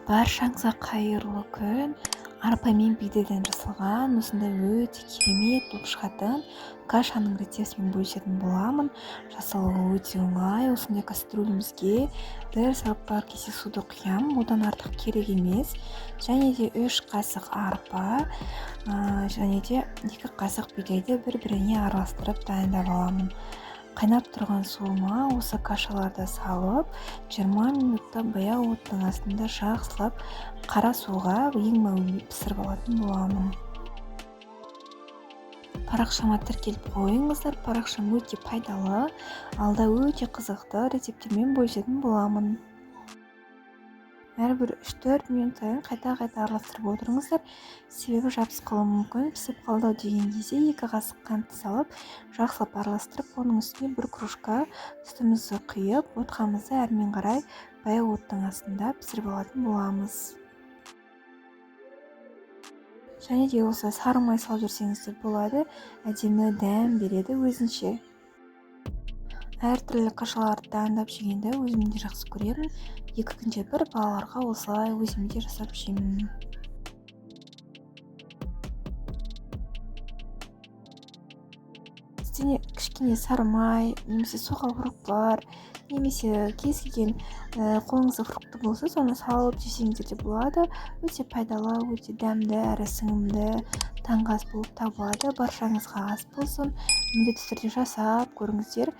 Баршаңызға қайырлы күн. Арпа мен бидайдан жасалған осындай өте керемет болып шығатын кашаның рецептімен бөлісетін боламын. Жасалуы өте оңай. Осындай кастрюлемізге 1 кесе суды құямын, одан артық керек емес. Және де 3 қасық арпа, және де 2 қасық бидайды бір-біріне араластырып дайындап аламын. Қайнап тұрған суыма осы кашаларды салып, 20 минутта баяу оттың астында жақсылап қара суға ең әуелі пісіріп алатын боламын. Парақшама тіркеліп қойыңыздар. Парақшам өте пайдалы, алда өте қызықты рецепттермен бөлісетін боламын. Әрбір 3-4 минут сайын қайта-қайта араластырып отырыңыздар. Себебі жабысып қалуы мүмкін. Пісіп қалды деген кезде 2 қасық қант салып, жақсылап араластырып, оның үстіне 1 кружка сүтімізді құйып, ботқамызды әрмен қарай баяу оттың астында пісіріп алатын боламыз. Және де осы сары май салып жүрсеңіз де болады, әдемі дәм береді өзінше. Әртүрлі кашаларды дайындап жегенді өзім де жақсы көремін. 2 күнде бір балаларға осылай өзім де жасап жеймін. Үстіне кішкене сары май, немесе соқал фруктылар, немесе кез келген қолыңызда фрукты болса, соны салып жесеңіздер де болады. Өте пайдалы, өте дәмді әрі сіңімді таңғы ас болып табылады. Баршаңызға ас болсын. Міндетті түрде жасап көріңіздер.